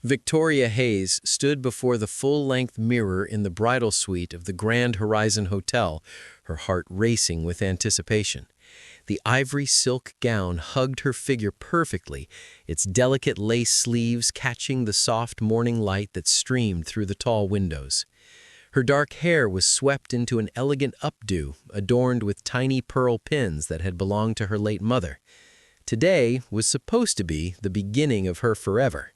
Victoria Hayes stood before the full-length mirror in the bridal suite of the Grand Horizon Hotel, her heart racing with anticipation. The ivory silk gown hugged her figure perfectly, its delicate lace sleeves catching the soft morning light that streamed through the tall windows. Her dark hair was swept into an elegant updo, adorned with tiny pearl pins that had belonged to her late mother. Today was supposed to be the beginning of her forever.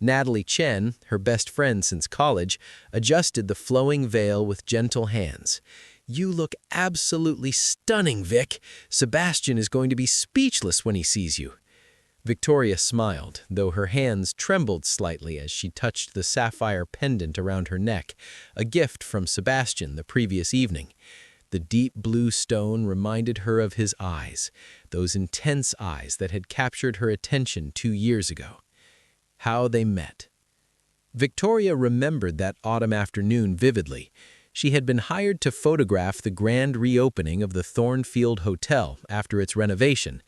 Natalie Chen, her best friend since college, adjusted the flowing veil with gentle hands. "You look absolutely stunning, Vic. Sebastian is going to be speechless when he sees you." Victoria smiled, though her hands trembled slightly as she touched the sapphire pendant around her neck, a gift from Sebastian the previous evening. The deep blue stone reminded her of his eyes, those intense eyes that had captured her attention 2 years ago. How they met. Victoria remembered that autumn afternoon vividly. She had been hired to photograph the grand reopening of the Thornfield Hotel after its renovation.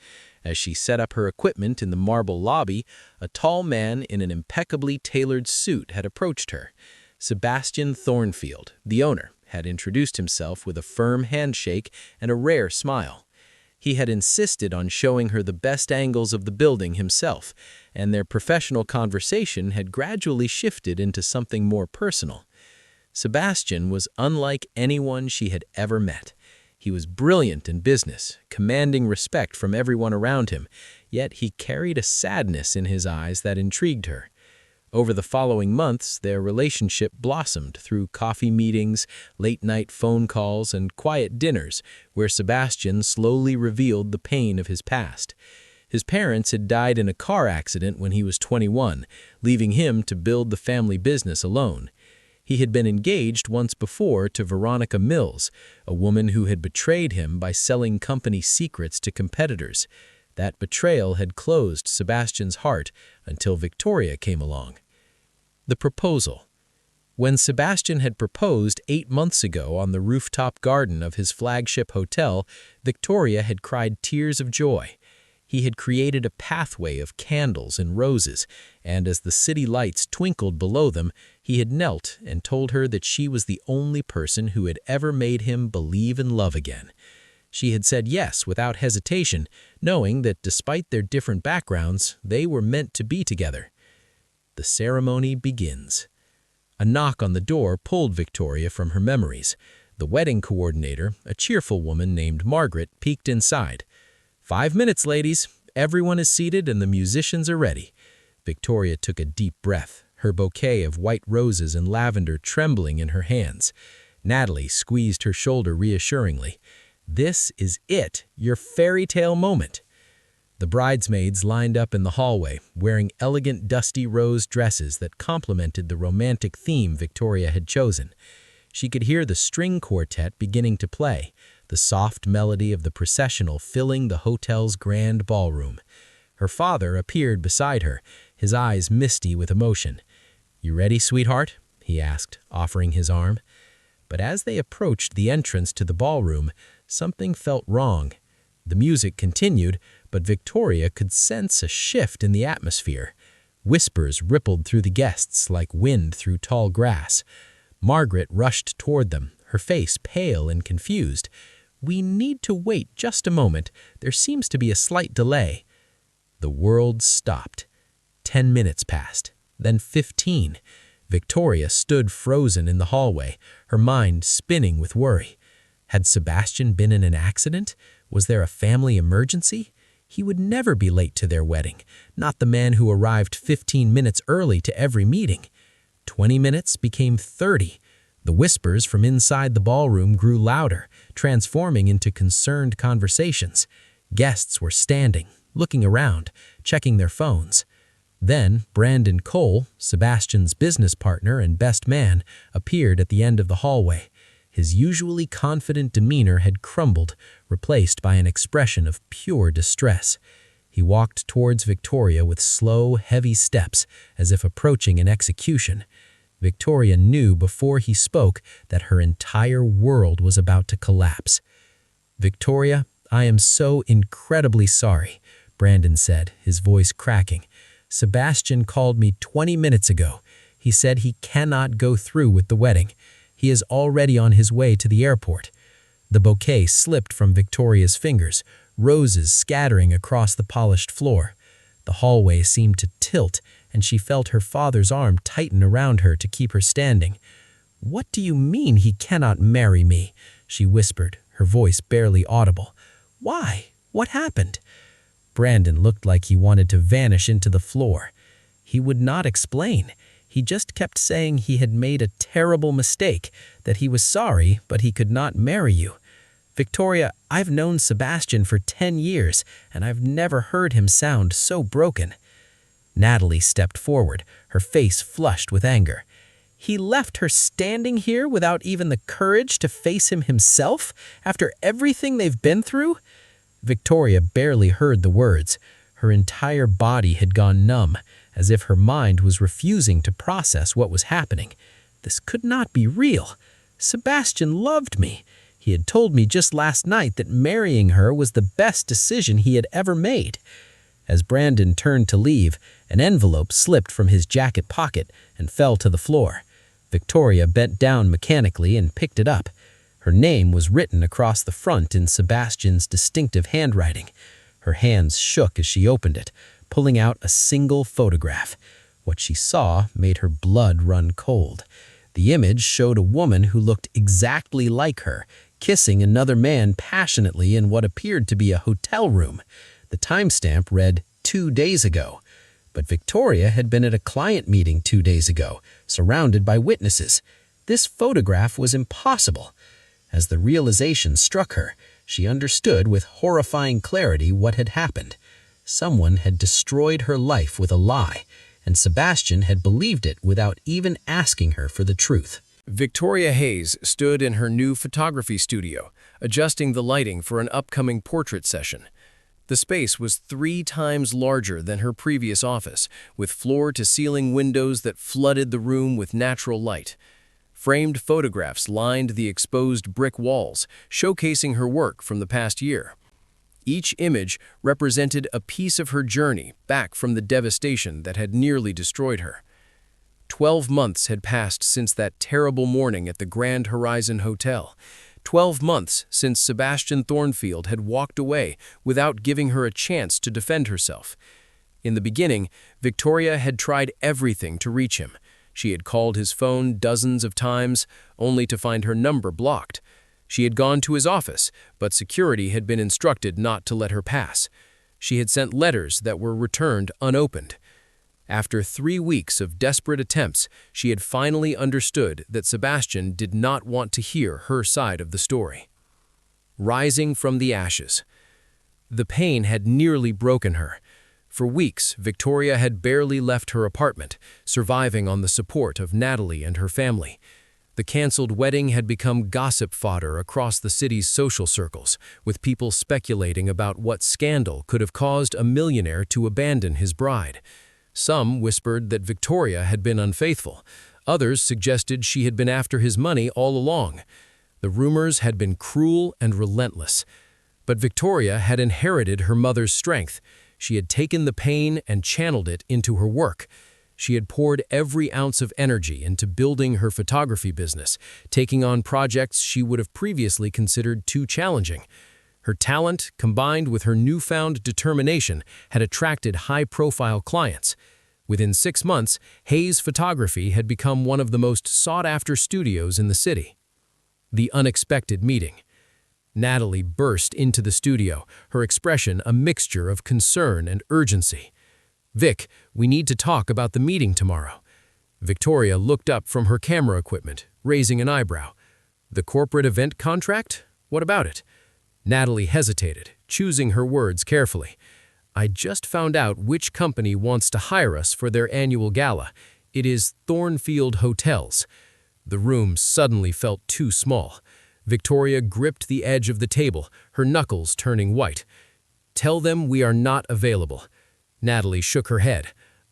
As she set up her equipment in the marble lobby, a tall man in an impeccably tailored suit had approached her. Sebastian Thornfield, the owner, had introduced himself with a firm handshake and a rare smile. He had insisted on showing her the best angles of the building himself, and their professional conversation had gradually shifted into something more personal. Sebastian was unlike anyone she had ever met. He was brilliant in business, commanding respect from everyone around him, yet he carried a sadness in his eyes that intrigued her. Over the following months, their relationship blossomed through coffee meetings, late-night phone calls, and quiet dinners, where Sebastian slowly revealed the pain of his past. His parents had died in a car accident when he was 21, leaving him to build the family business alone. He had been engaged once before to Veronica Mills, a woman who had betrayed him by selling company secrets to competitors. That betrayal had closed Sebastian's heart until Victoria came along. The proposal. When Sebastian had proposed 8 months ago on the rooftop garden of his flagship hotel, Victoria had cried tears of joy. He had created a pathway of candles and roses, and as the city lights twinkled below them, he had knelt and told her that she was the only person who had ever made him believe in love again. She had said yes without hesitation, knowing that despite their different backgrounds, they were meant to be together. The ceremony begins. A knock on the door pulled Victoria from her memories. The wedding coordinator, a cheerful woman named Margaret, peeked inside. "5 minutes, ladies. Everyone is seated and the musicians are ready." Victoria took a deep breath, her bouquet of white roses and lavender trembling in her hands. Natalie squeezed her shoulder reassuringly. "This is it, your fairy tale moment." The bridesmaids lined up in the hallway, wearing elegant dusty rose dresses that complemented the romantic theme Victoria had chosen. She could hear the string quartet beginning to play, the soft melody of the processional filling the hotel's grand ballroom. Her father appeared beside her, his eyes misty with emotion. "You ready, sweetheart?" he asked, offering his arm. But as they approached the entrance to the ballroom, something felt wrong. The music continued, but Victoria could sense a shift in the atmosphere. Whispers rippled through the guests like wind through tall grass. Margaret rushed toward them, her face pale and confused. "We need to wait just a moment. There seems to be a slight delay." The world stopped. 10 minutes passed, then 15. Victoria stood frozen in the hallway, her mind spinning with worry. Had Sebastian been in an accident? Was there a family emergency? He would never be late to their wedding, not the man who arrived 15 minutes early to every meeting. 20 minutes became 30. The whispers from inside the ballroom grew louder, transforming into concerned conversations. Guests were standing, looking around, checking their phones. Then Brandon Cole, Sebastian's business partner and best man, appeared at the end of the hallway. His usually confident demeanor had crumbled, replaced by an expression of pure distress. He walked towards Victoria with slow, heavy steps, as if approaching an execution. Victoria knew before he spoke that her entire world was about to collapse. "Victoria, I am so incredibly sorry," Brandon said, his voice cracking. Sebastian called me 20 minutes ago. He said he cannot go through with the wedding. He is already on his way to the airport. The bouquet slipped from Victoria's fingers, roses scattering across the polished floor. The hallway seemed to tilt, and she felt her father's arm tighten around her to keep her standing. "What do you mean he cannot marry me?" she whispered, her voice barely audible. "Why? What happened?" Brandon looked like he wanted to vanish into the floor. He would not explain. He just kept saying he had made a terrible mistake, that he was sorry, but he could not marry you. "Victoria, I've known Sebastian for 10 years, and I've never heard him sound so broken." Natalie stepped forward, her face flushed with anger. "He left her standing here without even the courage to face him himself, after everything they've been through?" Victoria barely heard the words. Her entire body had gone numb, as if her mind was refusing to process what was happening. This could not be real. Sebastian loved me. He had told me just last night that marrying her was the best decision he had ever made. As Brandon turned to leave, an envelope slipped from his jacket pocket and fell to the floor. Victoria bent down mechanically and picked it up. Her name was written across the front in Sebastian's distinctive handwriting. Her hands shook as she opened it, pulling out a single photograph. What she saw made her blood run cold. The image showed a woman who looked exactly like her, kissing another man passionately in what appeared to be a hotel room. The timestamp read 2 days ago. But Victoria had been at a client meeting 2 days ago, surrounded by witnesses. This photograph was impossible. As the realization struck her, she understood with horrifying clarity what had happened. Someone had destroyed her life with a lie, and Sebastian had believed it without even asking her for the truth. Victoria Hayes stood in her new photography studio, adjusting the lighting for an upcoming portrait session. The space was 3 times larger than her previous office, with floor-to-ceiling windows that flooded the room with natural light. Framed photographs lined the exposed brick walls, showcasing her work from the past year. Each image represented a piece of her journey back from the devastation that had nearly destroyed her. 12 months had passed since that terrible morning at the Grand Horizon Hotel. 12 months since Sebastian Thornfield had walked away without giving her a chance to defend herself. In the beginning, Victoria had tried everything to reach him. She had called his phone dozens of times, only to find her number blocked. She had gone to his office, but security had been instructed not to let her pass. She had sent letters that were returned unopened. After 3 weeks of desperate attempts, she had finally understood that Sebastian did not want to hear her side of the story. Rising from the ashes. The pain had nearly broken her. For weeks, Victoria had barely left her apartment, surviving on the support of Natalie and her family. The canceled wedding had become gossip fodder across the city's social circles, with people speculating about what scandal could have caused a millionaire to abandon his bride. Some whispered that Victoria had been unfaithful. Others suggested she had been after his money all along. The rumors had been cruel and relentless. But Victoria had inherited her mother's strength. She had taken the pain and channeled it into her work. She had poured every ounce of energy into building her photography business, taking on projects she would have previously considered too challenging. Her talent, combined with her newfound determination, had attracted high-profile clients. Within 6 months, Hayes Photography had become one of the most sought-after studios in the city. The unexpected meeting. Natalie burst into the studio, her expression a mixture of concern and urgency. "Vic, we need to talk about the meeting tomorrow." Victoria looked up from her camera equipment, raising an eyebrow. "The corporate event contract? What about it?" Natalie hesitated, choosing her words carefully. "I just found out which company wants to hire us for their annual gala. It is Thornfield Hotels." The room suddenly felt too small. Victoria gripped the edge of the table, her knuckles turning white. "Tell them we are not available." Natalie shook her head.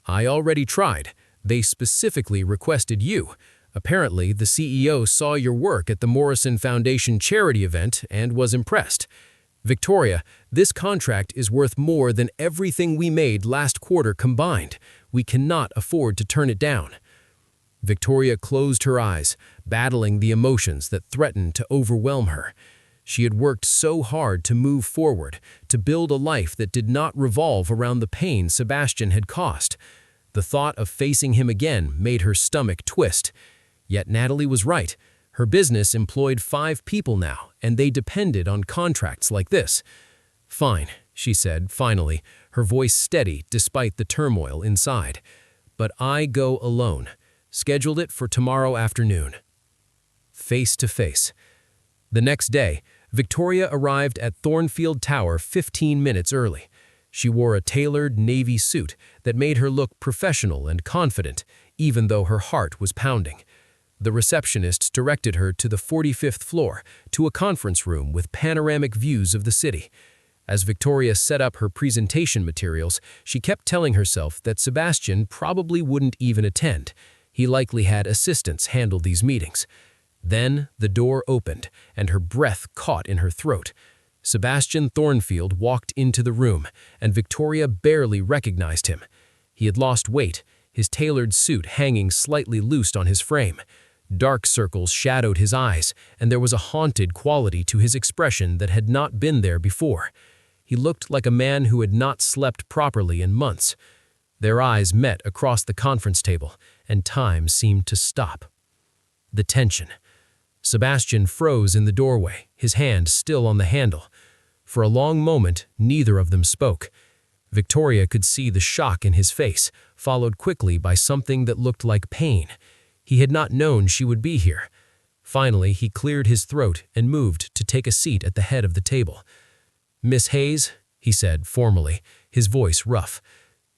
"I already tried. They specifically requested you. Apparently, the CEO saw your work at the Morrison Foundation charity event and was impressed. Victoria, this contract is worth more than everything we made last quarter combined. We cannot afford to turn it down." Victoria closed her eyes, battling the emotions that threatened to overwhelm her. She had worked so hard to move forward, to build a life that did not revolve around the pain Sebastian had caused. The thought of facing him again made her stomach twist. Yet Natalie was right. Her business employed 5 people now, and they depended on contracts like this. "Fine," she said, finally, her voice steady despite the turmoil inside. "But I go alone. Scheduled it for tomorrow afternoon." Face to face. The next day, Victoria arrived at Thornfield Tower 15 minutes early. She wore a tailored navy suit that made her look professional and confident, even though her heart was pounding. The receptionist directed her to the 45th floor, to a conference room with panoramic views of the city. As Victoria set up her presentation materials, she kept telling herself that Sebastian probably wouldn't even attend. He likely had assistants handle these meetings. Then the door opened, and her breath caught in her throat. Sebastian Thornfield walked into the room, and Victoria barely recognized him. He had lost weight, his tailored suit hanging slightly loose on his frame. Dark circles shadowed his eyes, and there was a haunted quality to his expression that had not been there before. He looked like a man who had not slept properly in months. Their eyes met across the conference table, and time seemed to stop. The tension. Sebastian froze in the doorway, his hand still on the handle. For a long moment, neither of them spoke. Victoria could see the shock in his face, followed quickly by something that looked like pain. He had not known she would be here. Finally, he cleared his throat and moved to take a seat at the head of the table. "Miss Hayes," he said formally, his voice rough.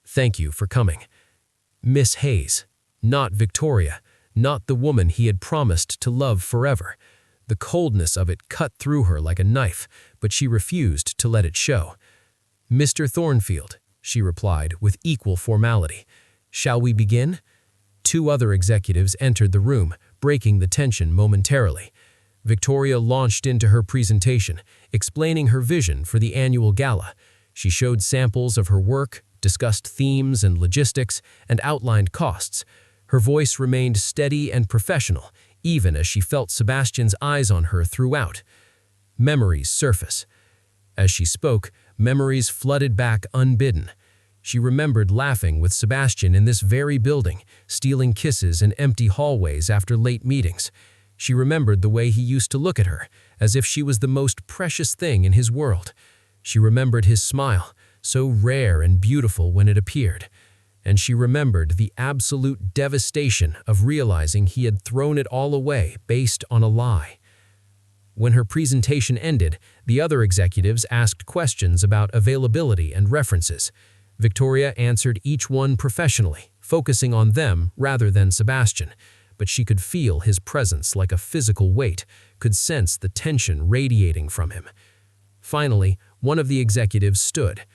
"Thank you for coming." Miss Hayes, not Victoria, not the woman he had promised to love forever. The coldness of it cut through her like a knife, but she refused to let it show. "Mr. Thornfield," she replied with equal formality. "Shall we begin?" 2 other executives entered the room, breaking the tension momentarily. Victoria launched into her presentation, explaining her vision for the annual gala. She showed samples of her work, discussed themes and logistics, and outlined costs. Her voice remained steady and professional, even as she felt Sebastian's eyes on her throughout. Memories surface. As she spoke, memories flooded back unbidden. She remembered laughing with Sebastian in this very building, stealing kisses in empty hallways after late meetings. She remembered the way he used to look at her, as if she was the most precious thing in his world. She remembered his smile, so rare and beautiful when it appeared. And she remembered the absolute devastation of realizing he had thrown it all away based on a lie. When her presentation ended, the other executives asked questions about availability and references. Victoria answered each one professionally, focusing on them rather than Sebastian, but she could feel his presence like a physical weight, could sense the tension radiating from him. Finally, one of the executives stood.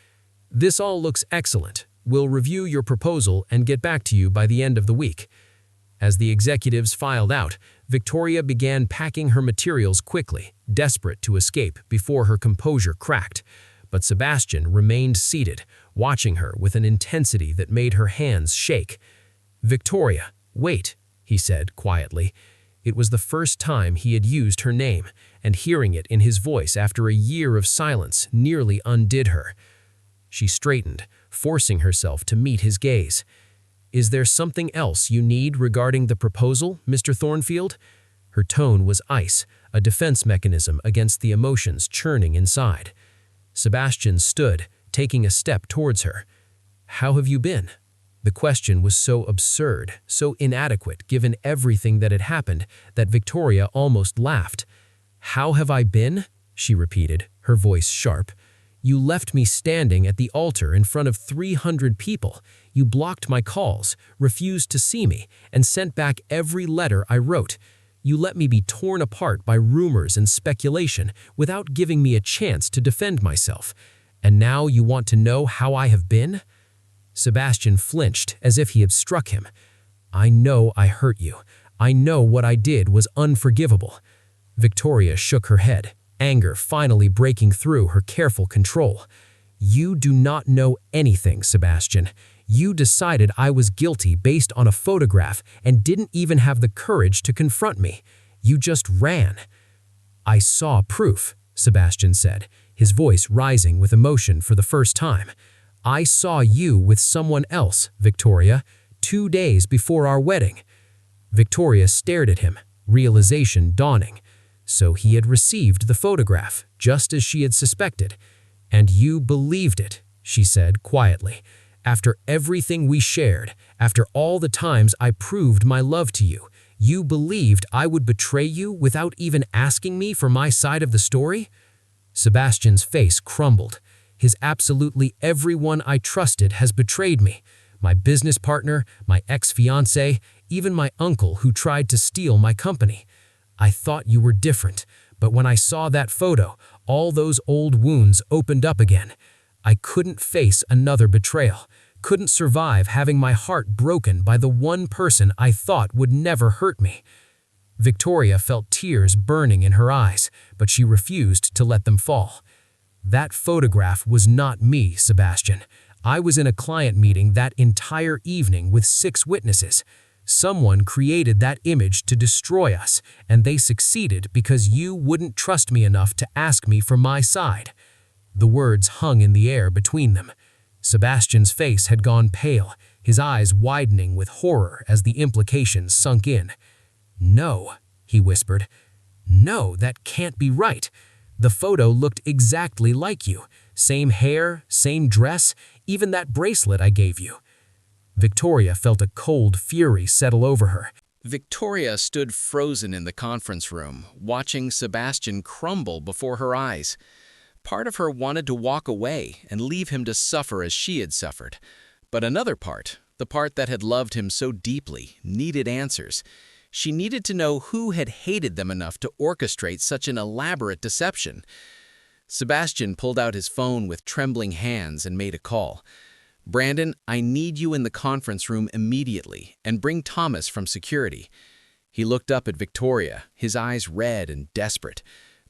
"This all looks excellent. We'll review your proposal and get back to you by the end of the week." As the executives filed out, Victoria began packing her materials quickly, desperate to escape before her composure cracked. But Sebastian remained seated, watching her with an intensity that made her hands shake. "Victoria, wait," he said quietly. It was the first time he had used her name, and hearing it in his voice after a year of silence nearly undid her. She straightened, forcing herself to meet his gaze. "Is there something else you need regarding the proposal, Mr. Thornfield?" Her tone was ice, a defense mechanism against the emotions churning inside. Sebastian stood, taking a step towards her. "How have you been?" The question was so absurd, so inadequate given everything that had happened, that Victoria almost laughed. "How have I been?" she repeated, her voice sharp. "You left me standing at the altar in front of 300 people. You blocked my calls, refused to see me, and sent back every letter I wrote. You let me be torn apart by rumors and speculation without giving me a chance to defend myself. And now you want to know how I have been?" Sebastian flinched as if he had struck him. "I know I hurt you. I know what I did was unforgivable." Victoria shook her head, anger finally breaking through her careful control. "You do not know anything, Sebastian. You decided I was guilty based on a photograph and didn't even have the courage to confront me. You just ran." "I saw proof," Sebastian said, his voice rising with emotion for the first time. "I saw you with someone else, Victoria, 2 days before our wedding." Victoria stared at him, realization dawning. So he had received the photograph, just as she had suspected. "And you believed it," she said quietly. "After everything we shared, after all the times I proved my love to you, you believed I would betray you without even asking me for my side of the story?" Sebastian's face crumbled. His absolutely everyone I trusted has betrayed me. My business partner, my ex-fiancée, even my uncle who tried to steal my company. I thought you were different, but when I saw that photo, all those old wounds opened up again. I couldn't face another betrayal, couldn't survive having my heart broken by the one person I thought would never hurt me. Victoria felt tears burning in her eyes, but she refused to let them fall. "That photograph was not me, Sebastian. I was in a client meeting that entire evening with 6 witnesses. Someone created that image to destroy us, and they succeeded because you wouldn't trust me enough to ask me for my side." The words hung in the air between them. Sebastian's face had gone pale, his eyes widening with horror as the implications sunk in. "No," he whispered. "No, that can't be right. The photo looked exactly like you. Same hair, same dress, even that bracelet I gave you." Victoria felt a cold fury settle over her. Victoria stood frozen in the conference room, watching Sebastian crumble before her eyes. Part of her wanted to walk away and leave him to suffer as she had suffered. But another part, the part that had loved him so deeply, needed answers. She needed to know who had hated them enough to orchestrate such an elaborate deception. Sebastian pulled out his phone with trembling hands and made a call. "Brandon, I need you in the conference room immediately, and bring Thomas from security." He looked up at Victoria, his eyes red and desperate.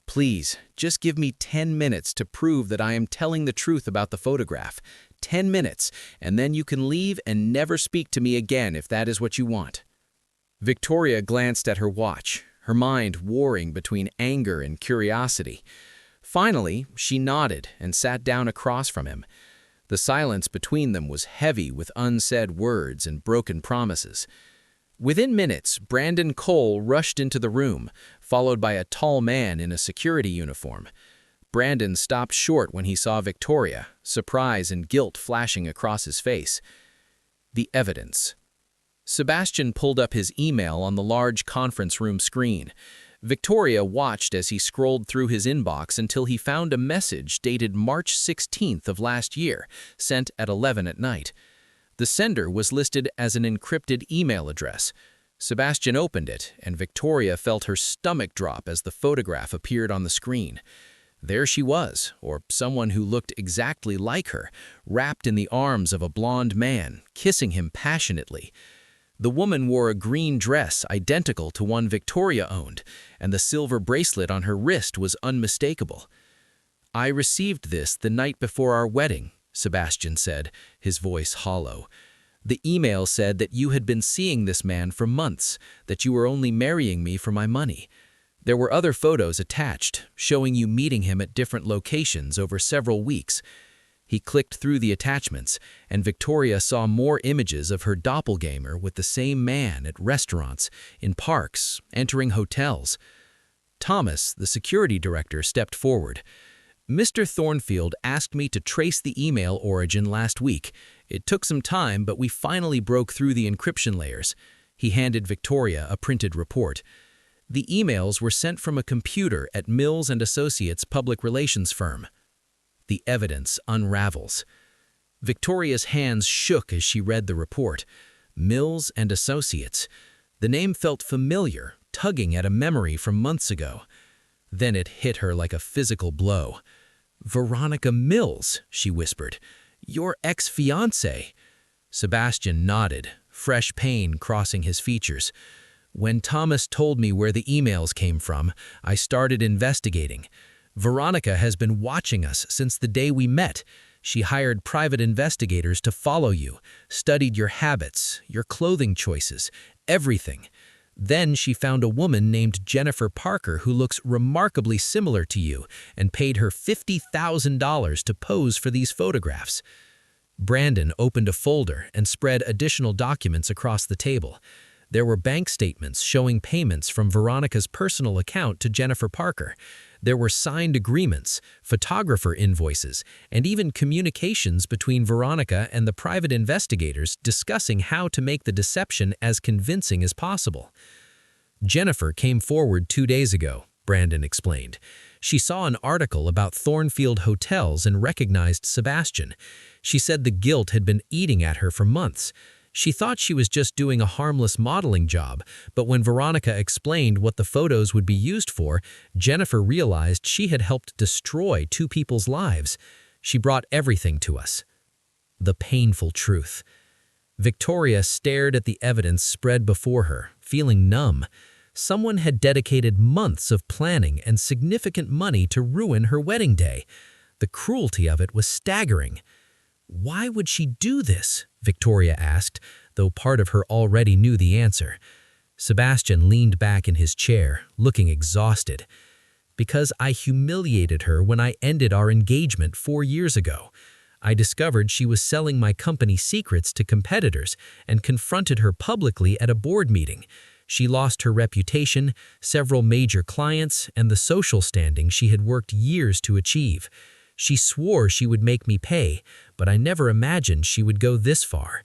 "Please, just give me 10 minutes to prove that I am telling the truth about the photograph. 10 minutes, and then you can leave and never speak to me again if that is what you want." Victoria glanced at her watch, her mind warring between anger and curiosity. Finally, she nodded and sat down across from him. The silence between them was heavy with unsaid words and broken promises. Within minutes, Brandon Cole rushed into the room, followed by a tall man in a security uniform. Brandon stopped short when he saw Victoria, surprise and guilt flashing across his face. The evidence. Sebastian pulled up his email on the large conference room screen. Victoria watched as he scrolled through his inbox until he found a message dated March 16th of last year, sent at 11 at night. The sender was listed as an encrypted email address. Sebastian opened it, and Victoria felt her stomach drop as the photograph appeared on the screen. There she was, or someone who looked exactly like her, wrapped in the arms of a blonde man, kissing him passionately. The woman wore a green dress identical to one Victoria owned, and the silver bracelet on her wrist was unmistakable. "I received this the night before our wedding," Sebastian said, his voice hollow. "The email said that you had been seeing this man for months, that you were only marrying me for my money. There were other photos attached, showing you meeting him at different locations over several weeks." He clicked through the attachments, and Victoria saw more images of her doppelganger with the same man at restaurants, in parks, entering hotels. Thomas, the security director, stepped forward. "Mr. Thornfield asked me to trace the email origin last week. It took some time, but we finally broke through the encryption layers." He handed Victoria a printed report. The emails were sent from a computer at Mills & Associates public relations firm. The evidence unravels. Victoria's hands shook as she read the report. Mills & Associates. The name felt familiar, tugging at a memory from months ago. Then it hit her like a physical blow. "Veronica Mills," she whispered. "Your ex-fiancée." Sebastian nodded, fresh pain crossing his features. "When Thomas told me where the emails came from, I started investigating. Veronica has been watching us since the day we met. She hired private investigators to follow you, studied your habits, your clothing choices, everything. Then she found a woman named Jennifer Parker who looks remarkably similar to you and paid her $50,000 to pose for these photographs. Brandon opened a folder and spread additional documents across the table. There were bank statements showing payments from Veronica's personal account to Jennifer Parker. There were signed agreements, photographer invoices, and even communications between Veronica and the private investigators discussing how to make the deception as convincing as possible. Jennifer came forward 2 days ago, Brandon explained. She saw an article about Thornfield hotels and recognized Sebastian. She said the guilt had been eating at her for months. She thought she was just doing a harmless modeling job, but when Veronica explained what the photos would be used for, Jennifer realized she had helped destroy 2 people's lives. She brought everything to us. The painful truth. Victoria stared at the evidence spread before her, feeling numb. Someone had dedicated months of planning and significant money to ruin her wedding day. The cruelty of it was staggering. Why would she do this? Victoria asked, though part of her already knew the answer. Sebastian leaned back in his chair, looking exhausted. Because I humiliated her when I ended our engagement 4 years ago. I discovered she was selling my company secrets to competitors and confronted her publicly at a board meeting. She lost her reputation, several major clients, and the social standing she had worked years to achieve. She swore she would make me pay, but I never imagined she would go this far.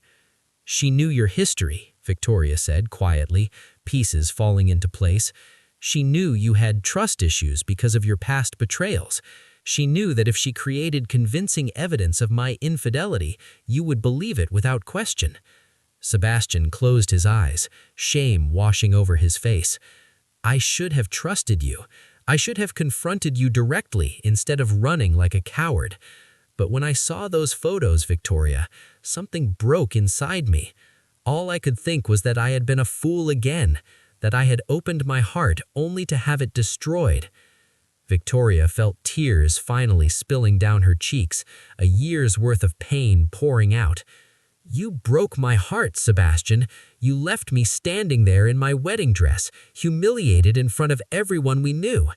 She knew your history, Victoria said quietly, pieces falling into place. She knew you had trust issues because of your past betrayals. She knew that if she created convincing evidence of my infidelity, you would believe it without question. Sebastian closed his eyes, shame washing over his face. I should have trusted you. I should have confronted you directly instead of running like a coward. But when I saw those photos, Victoria, something broke inside me. All I could think was that I had been a fool again, that I had opened my heart only to have it destroyed. Victoria felt tears finally spilling down her cheeks, a year's worth of pain pouring out. You broke my heart, Sebastian. You left me standing there in my wedding dress, humiliated in front of everyone we knew.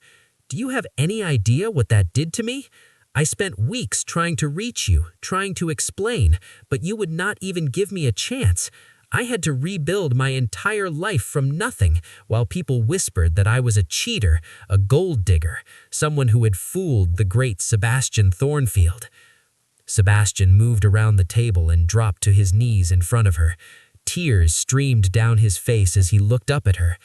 Do you have any idea what that did to me? I spent weeks trying to reach you, trying to explain, but you would not even give me a chance. I had to rebuild my entire life from nothing, while people whispered that I was a cheater, a gold digger, someone who had fooled the great Sebastian Thornfield. Sebastian moved around the table and dropped to his knees in front of her. Tears streamed down his face as he looked up at her.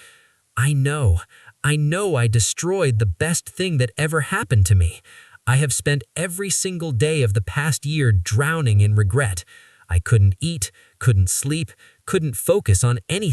I know I destroyed the best thing that ever happened to me. I have spent every single day of the past year drowning in regret. I couldn't eat, couldn't sleep, couldn't focus on anything.